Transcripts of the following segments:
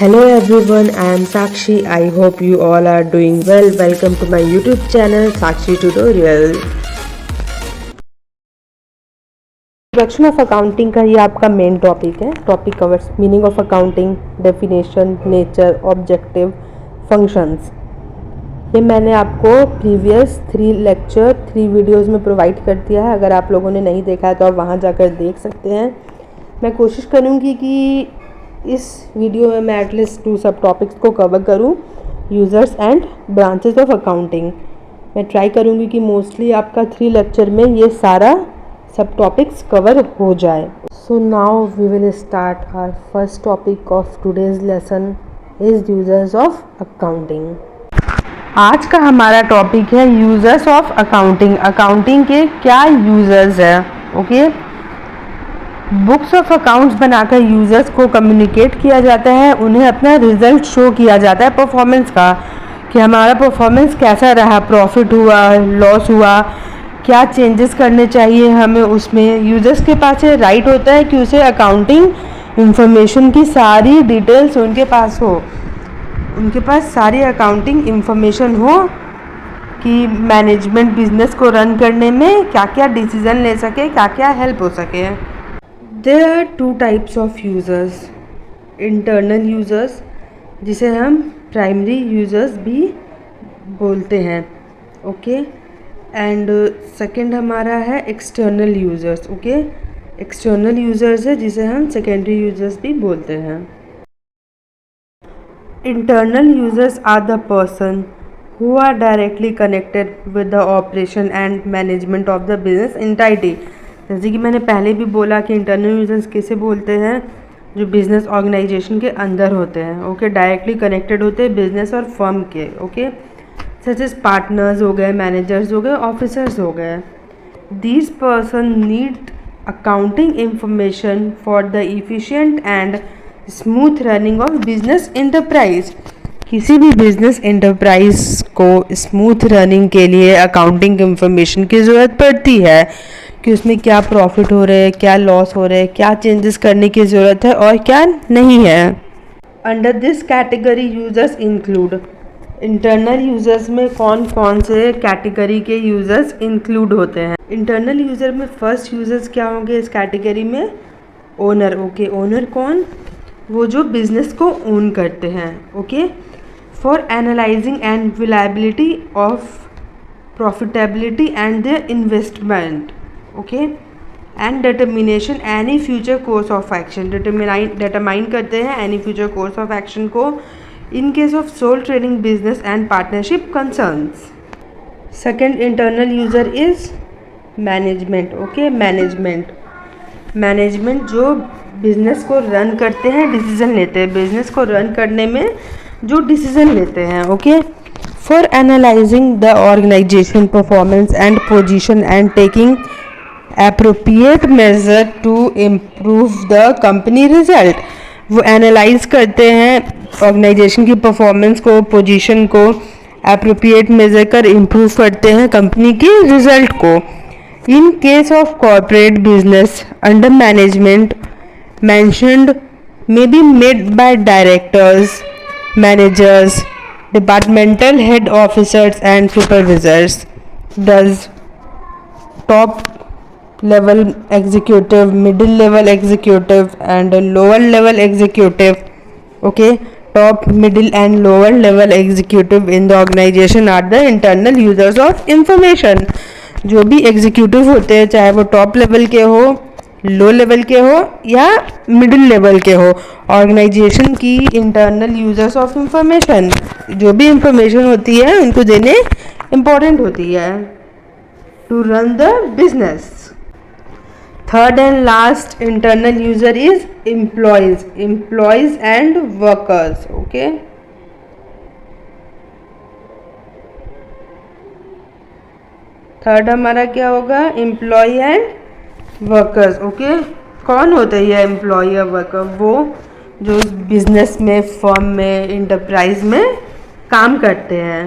Hello everyone, I am Sakshi. I hope you all are doing well. Welcome to my YouTube channel Sakshi Tutorial. Introduction of accounting का ये आपका main topic है. Topic covers meaning of accounting, definition, nature, objective, functions. ये मैंने आपको previous 3 videos में provide कर दिया है. अगर आप लोगों ने नहीं देखा है तो आप वहाँ जाकर देख सकते हैं. मैं कोशिश करूँगी कि इस वीडियो में मैं एटलीस्ट 2 सब टॉपिक्स को कवर करूं. Users and branches of accounting. मैं ट्राई करूंगी कि मोस्टली आपका 3 लेक्चर में ये सारा सब टॉपिक्स कवर हो जाए. So now we will start our first topic of today's lesson is users of accounting. आज का हमारा टॉपिक है यूज़र्स ऑफ अकाउंटिंग. अकाउंटिंग के क्या यूज़र्स हैं. ओके. बुक्स ऑफ अकाउंट्स बनाकर यूज़र्स को कम्युनिकेट किया जाता है. उन्हें अपना रिजल्ट शो किया जाता है परफॉर्मेंस का, कि हमारा परफॉर्मेंस कैसा रहा, प्रॉफिट हुआ, लॉस हुआ, क्या चेंजेस करने चाहिए हमें. उसमें यूज़र्स के पास ये राइट होता है कि उसे अकाउंटिंग इंफॉर्मेशन की सारी डिटेल्स उनके पास हो. उनके पास सारी अकाउंटिंग इंफॉर्मेशन हो कि मैनेजमेंट बिजनेस को रन करने में क्या क्या डिसीज़न ले सके, क्या क्या हेल्प हो सके. There are 2 types of users. Internal users, जिसे हम प्राइमरी यूज़र्स भी बोलते हैं. ओके. एंड सेकंड हमारा है external users. Okay. External users है जिसे हम सेकेंडरी यूज़र्स भी बोलते हैं. Internal users are the person who are directly connected with the operation and management of the business entity. जैसे कि मैंने पहले भी बोला कि इंटरनल यूज़र्स किसे बोलते हैं, जो बिज़नेस ऑर्गेनाइजेशन के अंदर होते हैं. ओके. डायरेक्टली कनेक्टेड होते हैं बिजनेस और फर्म के. ओके. सच एज पार्टनर्स हो गए, मैनेजर्स हो गए, ऑफिसर्स हो गए. These person need accounting information for the efficient and smooth running of business enterprise. किसी भी बिजनेस एंटरप्राइज को स्मूथ रनिंग के लिए अकाउंटिंग इंफॉर्मेशन की ज़रूरत पड़ती है, कि उसमें क्या प्रॉफिट हो रहे हैं, क्या लॉस हो रहे हैं, क्या चेंजेस करने की ज़रूरत है और क्या नहीं है. Under this category users include. Internal users में कौन कौन से कैटेगरी के यूज़र्स इंक्लूड होते हैं. इंटरनल यूज़र में फर्स्ट यूज़र्स क्या होंगे इस कैटेगरी में. ओनर. ओके. ओनर कौन. वो जो बिजनेस को ओन करते हैं. Okay. For analysing and viability of profitability and their investment. Okay. And determination any future course of action. Determine करते हैं any future course of action को in case of sole trading business and partnership concerns. Second internal user is management. Okay. Management जो business को run करते हैं, decision लेते हैं, business को रन करने में जो डिसीजन लेते हैं. Okay. For analysing the organisation performance and position and taking appropriate measure to improve the company result. वो एनालाइज करते हैं ऑर्गेनाइजेशन की परफॉर्मेंस को, पोजीशन को, appropriate measure कर इम्प्रूव करते हैं कंपनी के रिजल्ट को. In case of corporate business under management mentioned may be made by directors, managers, departmental head officers and supervisors. Thus, top level executive, middle level executive and lower level executive. Okay. Top, middle and lower level executive in the organization are the internal users of information. जो भी executive होते हैं, चाहे वो top level के हो, low level के हो या मिडिल लेवल के हो, ऑर्गेनाइजेशन की इंटरनल यूजर्स ऑफ इंफॉर्मेशन, जो भी इंफॉर्मेशन होती है उनको देने इम्पॉर्टेंट होती है to run the business. Third and last internal user is employees and workers. Okay. Third हमारा क्या होगा, एम्प्लॉय एंड वर्कर्स. ओके. कौन होते हैं ये एम्प्लॉय या वर्कर. वो जो बिजनेस में, फर्म में, इंटरप्राइज में काम करते हैं.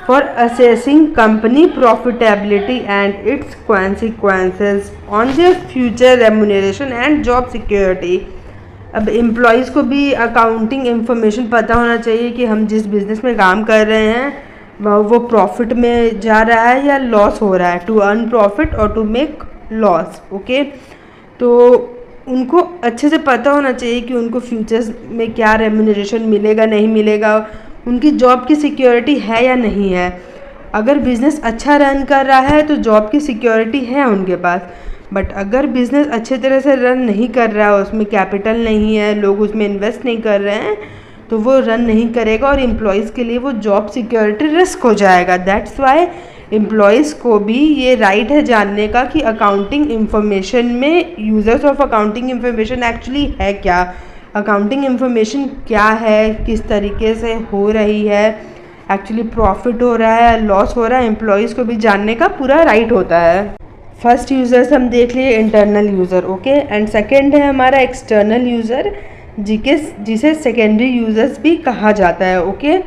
for assessing company profitability and its consequences on their future remuneration and job security. अब एम्प्लॉयज़ को भी अकाउंटिंग इंफॉर्मेशन पता होना चाहिए कि हम जिस बिज़नेस में काम कर रहे हैं वो प्रॉफिट में जा रहा है या लॉस हो रहा है, टू अर्न प्रॉफिट और टू मेक लॉस। ओके, तो उनको अच्छे से पता होना चाहिए कि उनको फ्यूचर्स में क्या रेम्यूनरेशन मिलेगा नहीं मिलेगा, उनकी जॉब की सिक्योरिटी है या नहीं है। अगर बिज़नेस अच्छा रन कर रहा है तो जॉब की सिक्योरिटी है उनके पास, बट अगर बिज़नेस अच्छे तरह से रन नहीं कर रहा है, उसमें कैपिटल नहीं है, लोग उसमें इन्वेस्ट नहीं कर रहे हैं, तो वो रन नहीं करेगा और एम्प्लॉयज़ के लिए वो जॉब सिक्योरिटी रिस्क हो जाएगा। दैट्स वाई एम्प्लॉयज़ को भी ये राइट है जानने का कि अकाउंटिंग इंफॉर्मेशन में users of accounting information actually है क्या, अकाउंटिंग इंफॉर्मेशन क्या है, किस तरीके से हो रही है, एक्चुअली प्रॉफिट हो रहा है लॉस हो रहा है, एम्प्लॉयज़ को भी जानने का पूरा राइट होता है। फर्स्ट यूज़र्स हम देख लिए internal user, okay, and second है हमारा एक्सटर्नल यूज़र जिसे सेकेंडरी यूज़र्स भी कहा जाता है। ओके,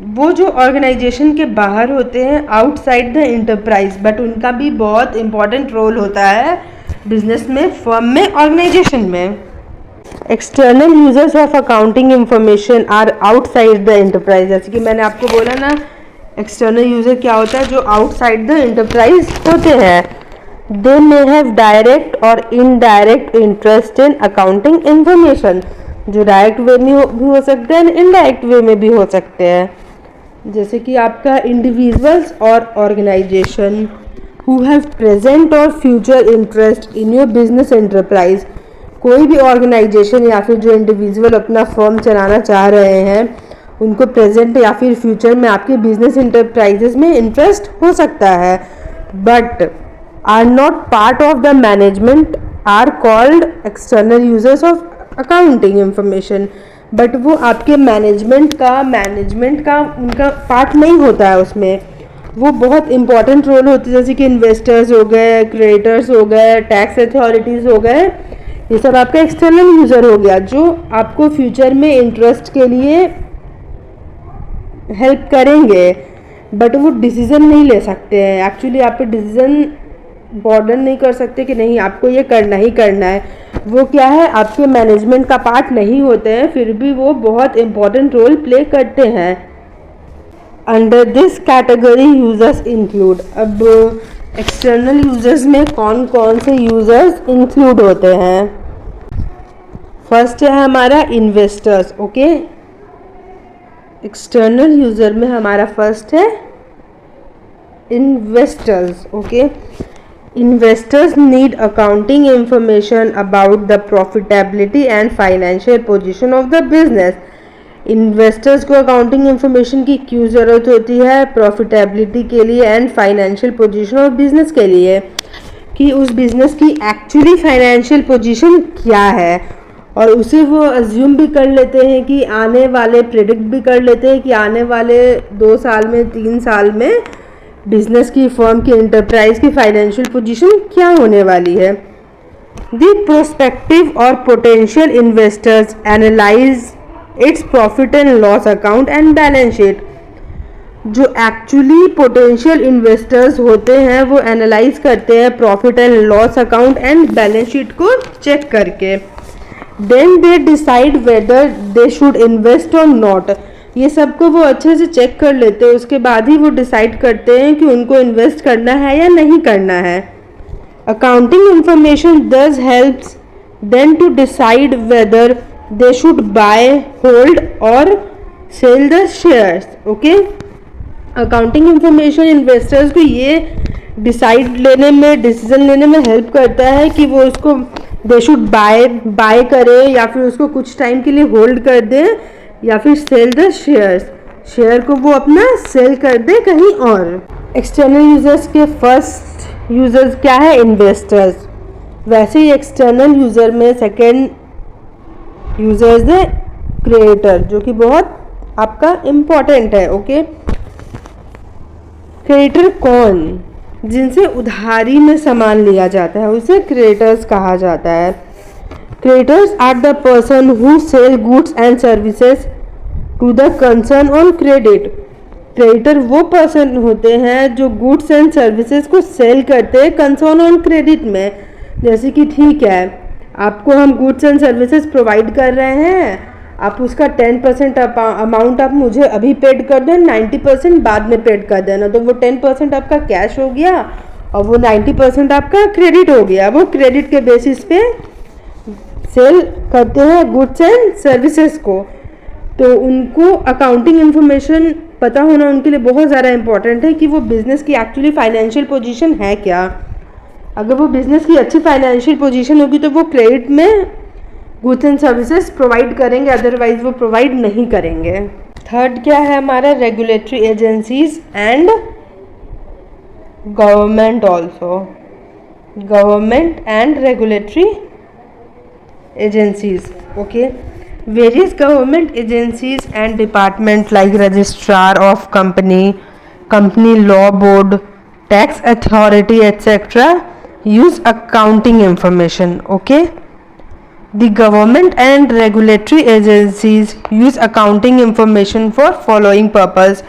वो जो ऑर्गेनाइजेशन के बाहर होते हैं, आउटसाइड द एंटरप्राइज, बट उनका भी बहुत इंपॉर्टेंट रोल होता है बिजनेस में, फर्म में, ऑर्गेनाइजेशन में। External users of accounting information are outside the enterprise. जैसे कि मैंने आपको बोला ना, एक्सटर्नल यूजर क्या होता है, जो आउटसाइड द एंटरप्राइज होते हैं। दे मे हैव डायरेक्ट और indirect interest in accounting information, जो डायरेक्ट वे में भी हो सकते हैं, इनडायरेक्ट वे में भी हो सकते हैं। जैसे कि आपका इंडिविजुअल्स और ऑर्गेनाइजेशन हु हैव प्रेजेंट और future interest in your business enterprise. कोई भी ऑर्गेनाइजेशन या फिर जो इंडिविजुअल अपना फर्म चलाना चाह रहे हैं, उनको प्रेजेंट या फिर फ्यूचर में आपके बिजनेस इंटरप्राइजेस में इंटरेस्ट हो सकता है, but are not part of the management, are called external users of accounting information. But वो आपके मैनेजमेंट का उनका पार्ट नहीं होता है, उसमें वो बहुत इंपॉर्टेंट रोल होती है। जैसे कि इन्वेस्टर्स हो गए, क्रिएटर्स हो गए, टैक्स अथॉरिटीज़ हो गए, ये सब आपका एक्सटर्नल यूज़र हो गया, जो आपको फ्यूचर में इंटरेस्ट के लिए हेल्प करेंगे, बट वो डिसीज़न नहीं ले सकते हैं। एक्चुअली आप पे डिसीज़न बॉर्डन नहीं कर सकते कि नहीं आपको ये करना ही करना है। वो क्या है, आपके मैनेजमेंट का पार्ट नहीं होते हैं, फिर भी वो बहुत इंपॉर्टेंट रोल प्ले करते हैं। Under this category users include. अब एक्सटर्नल यूजर्स में कौन कौन से यूजर्स इंक्लूड होते हैं? फर्स्ट है हमारा इन्वेस्टर्स। ओके, एक्सटर्नल यूजर में हमारा फर्स्ट है investors. Okay, investors need accounting information about the profitability and financial position of the business. Investors को अकाउंटिंग इंफॉर्मेशन की क्यों ज़रूरत होती है? प्रॉफिटेबिलिटी के लिए and financial position of business के लिए, कि उस बिजनेस की एक्चुअली फाइनेंशियल पोजीशन क्या है, और उसे वो अज्यूम भी कर लेते हैं कि आने वाले, प्रिडिक्ट भी कर लेते हैं कि आने वाले 2 साल में, 3 साल में बिजनेस की, फर्म की, एंटरप्राइज की फाइनेंशियल पोजीशन क्या होने वाली है। The prospective or potential investors analyse its profit and loss account and balance sheet. जो एक्चुअली पोटेंशियल इन्वेस्टर्स होते हैं वो एनालाइज करते हैं profit and loss account and balance sheet को चेक करके। Then they decide whether they should invest or not. ये सबको वो अच्छे से चेक कर लेते हैं, उसके बाद ही वो डिसाइड करते हैं कि उनको इन्वेस्ट करना है या नहीं करना है। Accounting information thus helps them to decide whether they should buy, hold और sell the shares. Okay, accounting information investors को ये डिसीजन लेने में हेल्प करता है कि वो उसको दे शुड बाय करे, या फिर उसको कुछ टाइम के लिए होल्ड कर दे, या फिर सेल द शेयर को वो अपना सेल कर दे कहीं और। एक्सटर्नल यूजर्स के फर्स्ट यूजर्स क्या है? इन्वेस्टर्स। वैसे ही एक्सटर्नल यूजर में सेकेंड यूजर्स है क्रिएटर, जो कि बहुत आपका इम्पोर्टेंट है। ओके, क्रिएटर कौन? जिनसे उधारी में सामान लिया जाता है उसे क्रिएटर्स कहा जाता है। Creditors are the person who sell goods and services to the concern on credit. Creditor वो पर्सन होते हैं जो goods and services को सेल करते हैं कंसर्न ऑन क्रेडिट में। जैसे कि ठीक है, आपको हम गुड्स एंड सर्विसेज प्रोवाइड कर रहे हैं, आप उसका 10% अमाउंट आप मुझे अभी पेड कर दो, 90% बाद में पेड कर देना। तो वो 10% आपका कैश हो गया और वो 90% आपका क्रेडिट हो गया। वो क्रेडिट के बेसिस पे सेल करते हैं गुड्स एंड सर्विसेज को। तो उनको अकाउंटिंग इन्फॉर्मेशन पता होना उनके लिए बहुत ज़्यादा इंपॉर्टेंट है कि वो बिज़नेस की एक्चुअली फाइनेंशियल पोजीशन है क्या। अगर वो बिज़नेस की अच्छी फाइनेंशियल पोजीशन होगी तो वो क्रेडिट में गुड्स एंड सर्विसेज प्रोवाइड करेंगे, अदरवाइज वो प्रोवाइड नहीं करेंगे। थर्ड क्या है हमारा, regulatory agencies and government also, government and regulatory agencies. Okay, various government agencies and departments like registrar of company law board, tax authority, etc. use accounting information. Okay, the government and regulatory agencies use accounting information for following purpose.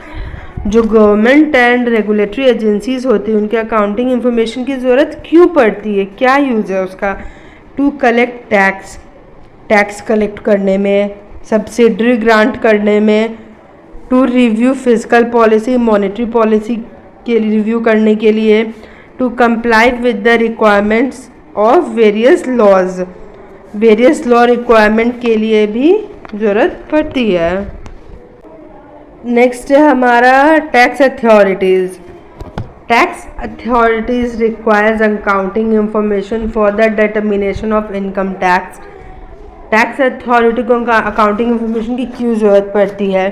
जो government and regulatory agencies होती हैं उनके accounting information की ज़रूरत क्यों पड़ती है, क्या यूज़ है उसका? टू कलेक्ट टैक्स कलेक्ट करने में, सब्सिडरी ग्रांट करने में, to review physical policy monetary policy के रिव्यू करने के लिए, to comply with the requirements of various law requirement के लिए भी ज़रूरत पड़ती है। नेक्स्ट है हमारा tax authorities. Tax authorities requires accounting information for the determination of income tax. Tax authority को अकाउंटिंग इंफॉर्मेशन की क्यों ज़रूरत पड़ती है?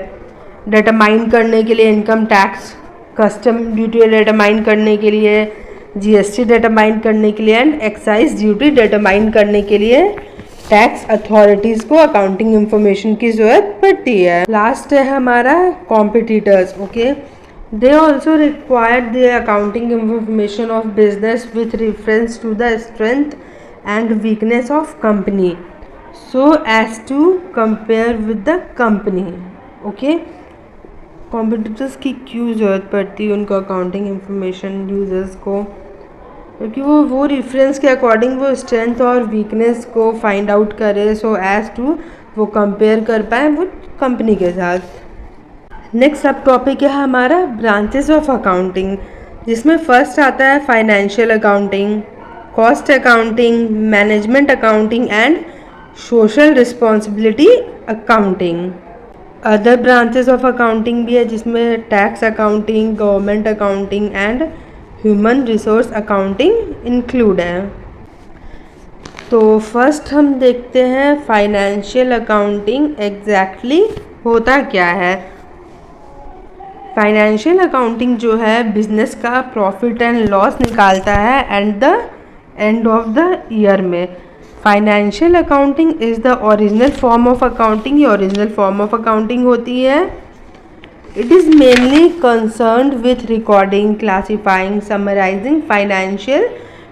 डिटरमाइन करने के लिए income tax, custom duty determine करने के लिए, जीएसटी डिटरमाइन करने के लिए एंड एक्साइज ड्यूटी डिटरमाइन करने के लिए टैक्स अथॉरिटीज़ को अकाउंटिंग इंफॉर्मेशन की ज़रूरत पड़ती है। लास्ट है हमारा competitors. Okay, they also require the accounting information of business with reference to the strength and weakness of company so as to compare with the company. Okay, competitors की क्यों ज़रूरत पड़ती है उनको अकाउंटिंग इंफॉर्मेशन यूजर्स को? क्योंकि वो reference के अकॉर्डिंग वो स्ट्रेंथ और वीकनेस को फाइंड आउट करे, सो एज टू वो कंपेयर कर पाए वो कंपनी के साथ। नेक्स्ट सब टॉपिक है हमारा ब्रांचेस ऑफ अकाउंटिंग, जिसमें फर्स्ट आता है financial accounting, cost accounting, management accounting and social responsibility accounting. Other branches of accounting भी है जिसमें tax accounting, government accounting and human resource accounting include है। तो फर्स्ट हम देखते हैं फाइनेंशियल अकाउंटिंग एग्जैक्टली होता क्या है। फाइनेंशियल अकाउंटिंग जो है बिजनेस का प्रॉफिट एंड लॉस निकालता है at the end of the year में। Financial accounting is the original form of accounting, ये ओरिजिनल फॉर्म ऑफ अकाउंटिंग होती है। It is mainly concerned with recording, classifying, summarising financial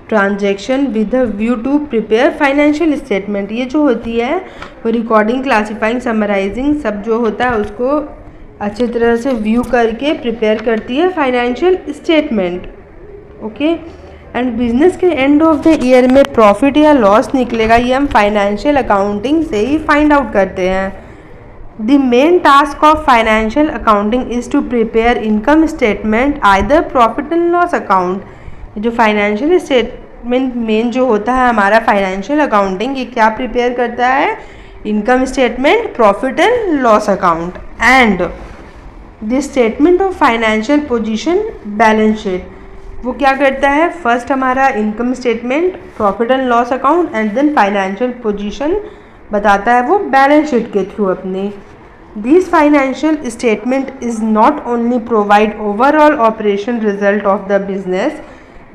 transaction with a view to prepare financial statement. ये जो होती है वो recording, classifying, summarising सब जो होता है उसको अच्छी तरह से व्यू करके प्रिपेयर करती है financial statement. Okay, and business के एंड ऑफ द ईयर में प्रॉफिट या लॉस निकलेगा, ये हम फाइनेंशियल अकाउंटिंग से ही फाइंड आउट करते हैं। The main task of financial accounting is to prepare income statement either profit and loss account. जो फाइनेंशियल स्टेटमेंट मेन जो होता है हमारा फाइनेंशियल अकाउंटिंग, ये क्या प्रिपेयर करता है? Income statement, profit and loss account and the statement of financial position, balance sheet. वो क्या करता है? फर्स्ट हमारा income statement, profit and loss account and then financial position बताता है वो बैलेंस शीट के थ्रू अपनी। This financial statement is not only provide overall operation result of the business,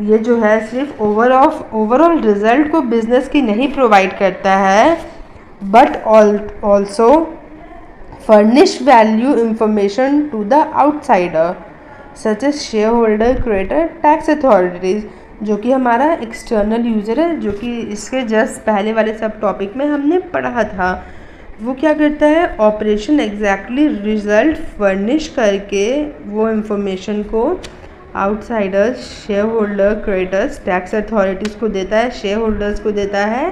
ये जो है सिर्फ ओवरऑल रिजल्ट को बिजनेस की नहीं प्रोवाइड करता है, but also furnish value information to the outsider such as shareholder, creditor, tax authorities, जो कि हमारा एक्सटर्नल यूज़र है, जो कि इसके जस्ट पहले वाले सब टॉपिक में हमने पढ़ा था। वो क्या करता है? ऑपरेशन एग्जैक्टली रिजल्ट फर्निश करके वो इंफॉर्मेशन को outsiders, share holder, creditors, tax authorities को देता है, शेयर होल्डर्स को देता है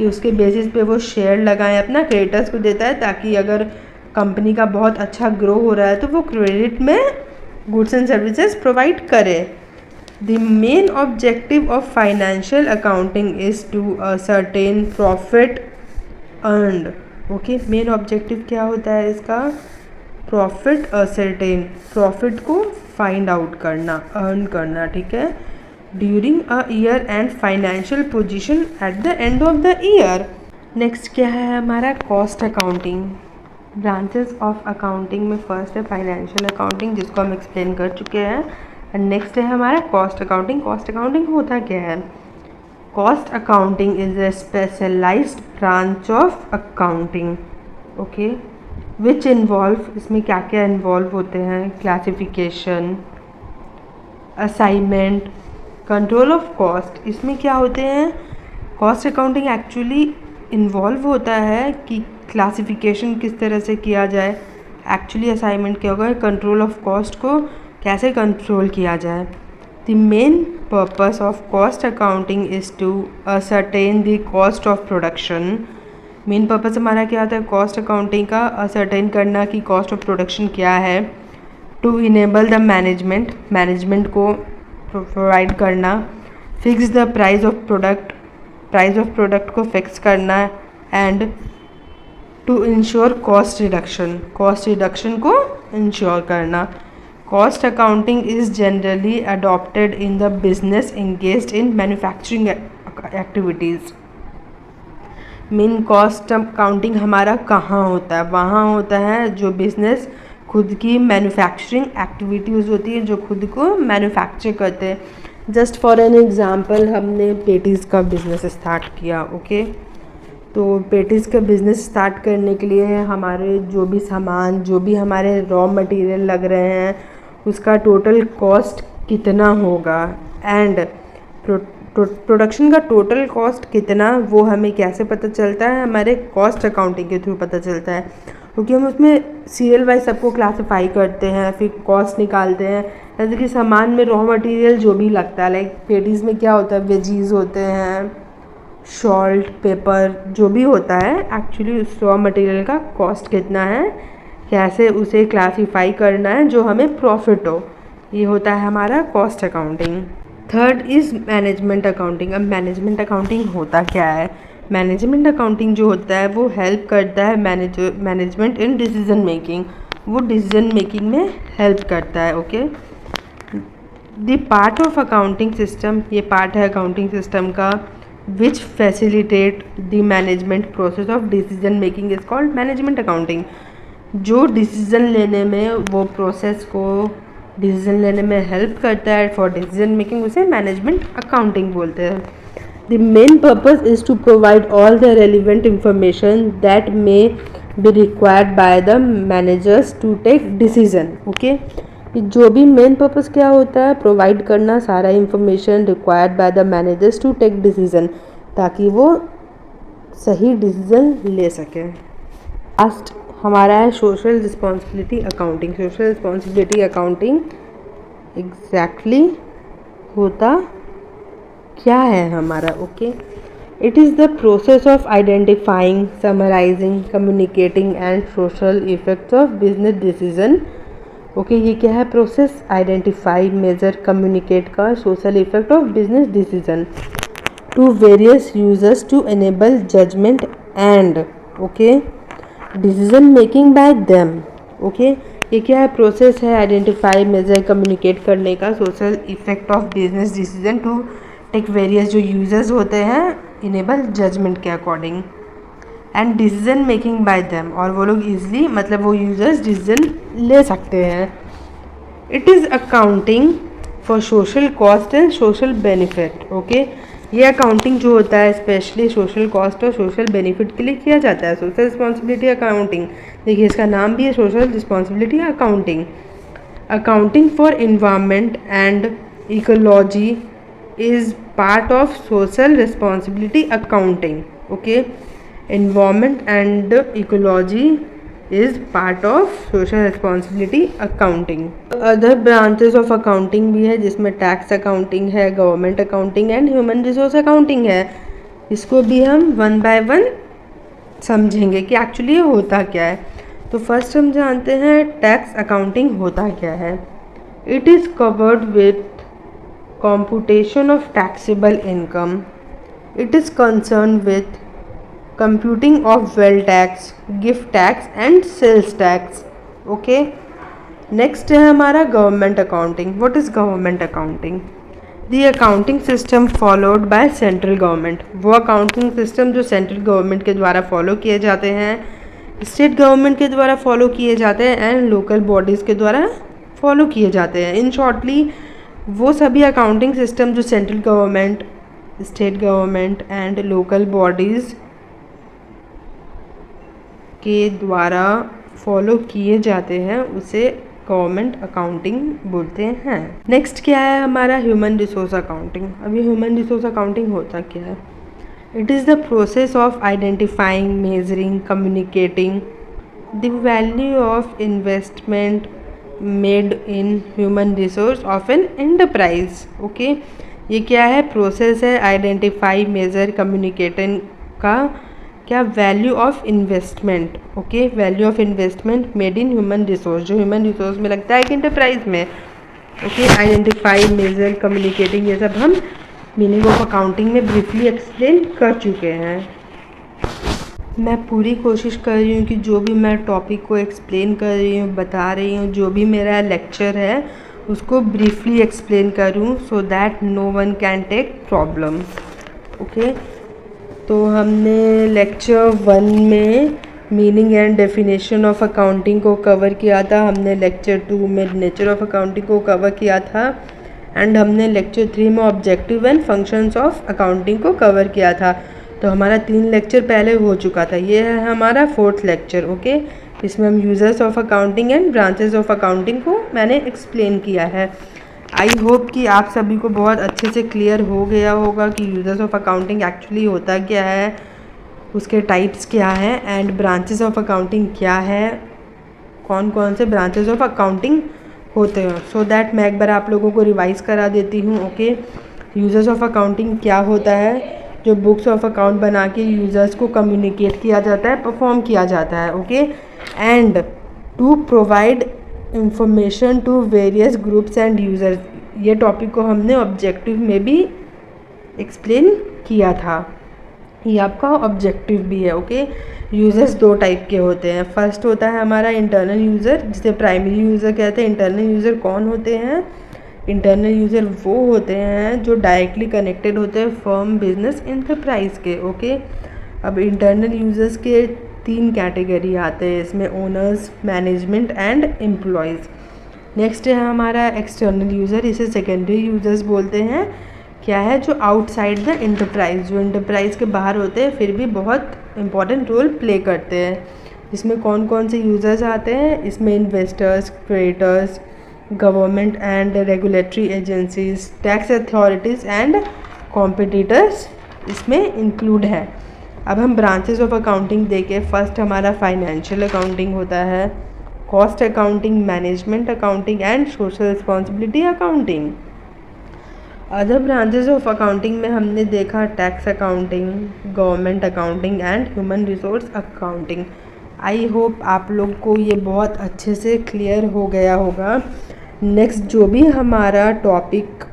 कि उसके बेसिस पे वो शेयर लगाएं, अपना क्रेडिटर्स को देता है ताकि अगर कंपनी का बहुत अच्छा ग्रो हो रहा है तो वो क्रेडिट में गुड्स एंड सर्विसेज प्रोवाइड करे। The main objective of financial accounting is to certain profit earned. Okay, main objective क्या होता है इसका? प्रॉफिट असर्टेन, प्रॉफिट को फाइंड आउट करना, अर्न करना, ठीक है, during a year and financial position at the end of the year. Next क्या है हमारा? Cost accounting. Branches of accounting में फर्स्ट है फाइनेंशियल अकाउंटिंग, जिसको हम एक्सप्लेन कर चुके हैं, एंड नेक्स्ट है हमारा कॉस्ट अकाउंटिंग। कॉस्ट अकाउंटिंग होता क्या है? Cost accounting is a specialised branch of accounting, okay, which involve, इसमें क्या क्या इन्वॉल्व होते हैं? Classification, assignment, control of cost. इसमें क्या होते हैं? कॉस्ट अकाउंटिंग एक्चुअली इन्वॉल्व होता है कि क्लासिफिकेशन किस तरह से किया जाए, एक्चुअली असाइनमेंट क्या होगा, कंट्रोल ऑफ कॉस्ट को कैसे कंट्रोल किया जाए। The main purpose of cost accounting is to ascertain the cost of production. Main purpose हमारा क्या होता है कॉस्ट अकाउंटिंग का? असर्टेन करना कि कॉस्ट ऑफ प्रोडक्शन क्या है। To enable the management, management को प्रोवाइड करना। Fix the price of product, price of product को फिक्स करना, and to ensure cost reduction, cost reduction को इंश्योर करना। Cost accounting is generally adopted in the business engaged in manufacturing activities. Main cost accounting हमारा कहाँ होता है? वहाँ होता है जो बिज़नेस खुद की मैन्युफैक्चरिंग एक्टिविटीज़ होती है, जो खुद को मैन्युफैक्चर करते हैं। जस्ट फॉर एन एग्ज़ाम्पल, हमने पेटीज़ का बिज़नेस स्टार्ट किया, ओके, तो पेटीज़ का बिज़नेस स्टार्ट करने के लिए हमारे जो भी सामान, जो भी हमारे रॉ मटेरियल लग रहे हैं, उसका टोटल कॉस्ट कितना होगा, एंड प्रोडक्शन का टोटल कॉस्ट कितना, वो हमें कैसे पता चलता है? हमारे कॉस्ट अकाउंटिंग के थ्रू पता चलता है, क्योंकि हम उसमें सीरियल वाइज सबको क्लासिफाई करते हैं, फिर कॉस्ट निकालते हैं। जैसे कि सामान में रॉ मटेरियल जो भी लगता है, लाइक पेटीज़ में क्या होता है, वेजीज होते हैं, सॉल्ट, पेपर, जो भी होता है, एक्चुअली उस रॉ मटेरियल का कॉस्ट कितना है, कैसे उसे क्लासीफाई करना है जो हमें प्रॉफिट हो, ये होता है हमारा cost accounting. Third is management accounting. अब मैनेजमेंट अकाउंटिंग होता क्या है? मैनेजमेंट अकाउंटिंग जो होता है वो हेल्प करता है मैनेजमेंट इन डिसीजन मेकिंग, वो डिसीजन मेकिंग में हेल्प करता है, okay. The part of accounting system, ये पार्ट है अकाउंटिंग सिस्टम का, which facilitate the management process of decision making is called management accounting. जो डिसीजन लेने में, वो प्रोसेस को डिसीजन लेने में हेल्प करता है फॉर डिसीजन मेकिंग, उसे मैनेजमेंट अकाउंटिंग बोलते हैं। The main purpose is to provide all the relevant information that may be required by the managers to take decision, okay. जो भी मेन पर्पस क्या होता है? प्रोवाइड करना सारा information required by the managers to take decision, ताकि वो सही डिसीजन ले सकें। लास्ट हमारा है social responsibility accounting. Social responsibility accounting exactly होता क्या है हमारा? Okay, it is the process of identifying, summarising, communicating and social effects of business decision. Okay, ये क्या है प्रोसेस? आइडेंटिफाई, मेजर, कम्युनिकेट का social effect of business decision to various users to enable judgement and, okay, decision making by them. Okay, ये क्या है? Process है identify, measure, communicate करने का social effect of business decision to take various, जो users होते हैं, enable judgement के according, and decision making by them, और वो लोग ईजिली, मतलब वो यूजर्स डिसीजन ले सकते हैं। It is accounting for social cost and social benefit. Okay, ये अकाउंटिंग जो होता है स्पेशली सोशल कॉस्ट और सोशल बेनिफिट के लिए किया जाता है। सोशल रिस्पॉन्सिबिलिटी अकाउंटिंग, देखिए इसका नाम भी है social responsibility accounting. Accounting for environment and ecology is part of social responsibility accounting. Okay, environment and ecology is part of social responsibility accounting. Other branches of accounting भी है, जिसमें tax accounting है, government accounting and human resource accounting है। इसको भी हम one by one समझेंगे कि एक्चुअली ये होता क्या है। तो फर्स्ट हम जानते हैं टैक्स अकाउंटिंग होता क्या है। It is covered with computation of taxable income. It is concerned with computing of wealth tax, gift tax and sales tax. Okay. Next है हमारा government accounting. What is government accounting? The accounting system followed by central government. वो accounting system जो central government के द्वारा follow किए जाते हैं, state government के द्वारा follow किए जाते हैं and local bodies के द्वारा follow किए जाते हैं। In shortly वो सभी अकाउंटिंग सिस्टम जो central government, state government and local bodies के द्वारा फॉलो किए जाते हैं उसे गवर्नमेंट अकाउंटिंग बोलते हैं। नेक्स्ट क्या है हमारा ह्यूमन रिसोर्स अकाउंटिंग। अभी ह्यूमन रिसोर्स अकाउंटिंग होता क्या है? It is the process of identifying, measuring, communicating the value of investment made in human resource of an enterprise. Okay, ये क्या है? प्रोसेस है आइडेंटिफाई, मेजर, कम्युनिकेटिंग का क्या value of investment. Okay, value of investment made in human resource, जो human resource में लगता है कि एंटरप्राइज में। ओके, आइडेंटिफाई, मेजर, कम्युनिकेटिंग, ये सब हम मीनिंग ऑफ अकाउंटिंग में ब्रीफली एक्सप्लेन कर चुके हैं। मैं पूरी कोशिश कर रही हूँ कि जो भी मैं टॉपिक को एक्सप्लेन कर रही हूँ, बता रही हूँ, जो भी मेरा लेक्चर है उसको ब्रीफली एक्सप्लेन करूँ so that no one can take problem. Okay, तो हमने लेक्चर 1 में meaning and definition of accounting को कवर किया था, हमने लेक्चर 2 में नेचर ऑफ अकाउंटिंग को कवर किया था एंड हमने लेक्चर 3 में objective and functions of accounting को कवर किया था। तो हमारा 3 लेक्चर पहले हो चुका था, ये है हमारा 4th लेक्चर। ओके, इसमें हम users of accounting and branches of accounting को मैंने एक्सप्लेन किया है। आई होप कि आप सभी को बहुत अच्छे से क्लियर हो गया होगा कि यूजर्स ऑफ अकाउंटिंग एक्चुअली होता क्या है, उसके टाइप्स क्या हैं एंड ब्रांचेस ऑफ अकाउंटिंग क्या है, कौन कौन से ब्रांचेस ऑफ अकाउंटिंग होते हैं। सो दैट मैं एक बार आप लोगों को रिवाइज़ करा देती हूँ। ओके, यूजर्स ऑफ अकाउंटिंग क्या होता है? जो बुक्स ऑफ अकाउंट बना के यूज़र्स को कम्युनिकेट किया जाता है, परफॉर्म किया जाता है। Okay, and to provide information to various groups and users, ये टॉपिक को हमने ऑब्जेक्टिव में भी एक्सप्लेन किया था, ये आपका ऑब्जेक्टिव भी है। ओके, यूज़र्स 2 टाइप के होते हैं। फर्स्ट होता है हमारा इंटरनल यूज़र, जिसे प्राइमरी यूज़र कहते हैं। इंटरनल यूज़र कौन होते हैं? इंटरनल यूज़र वो होते हैं जो डायरेक्टली कनेक्टेड होते हैं फर्म, बिजनेस, एंटरप्राइज के। ओके, अब इंटरनल यूज़र्स के 3 कैटेगरी आते हैं इसमें, owners, management and employees. Next है हमारा एक्सटर्नल यूज़र, इसे सेकेंडरी यूज़र्स बोलते हैं। क्या है? जो आउटसाइड द एंटरप्राइज, जो एंटरप्राइज के बाहर होते हैं फिर भी बहुत इंपॉर्टेंट रोल प्ले करते हैं। इसमें कौन कौन से यूज़र्स आते हैं? इसमें investors, creators, government and regulatory agencies, tax authorities and competitors इसमें इंक्लूड है। अब हम ब्रांचेस ऑफ अकाउंटिंग देखें। फर्स्ट हमारा फाइनेंशियल अकाउंटिंग होता है, cost accounting, management accounting and social responsibility accounting. Other branches of accounting में हमने देखा tax accounting, government accounting and human resource accounting. I hope आप लोग को ये बहुत अच्छे से क्लियर हो गया होगा। नेक्स्ट जो भी हमारा टॉपिक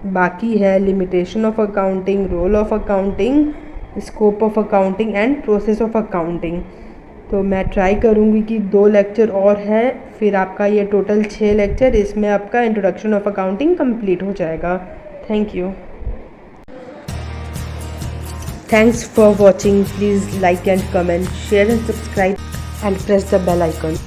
बाकी है, limitation of accounting, role of accounting, scope of accounting and process of accounting, तो मैं ट्राई करूँगी कि 2 लेक्चर और है, फिर आपका ये टोटल 6 लेक्चर, इसमें आपका इंट्रोडक्शन ऑफ अकाउंटिंग कंप्लीट हो जाएगा। Thank you. Thanks for watching. Please like and comment, share and subscribe and press the bell icon.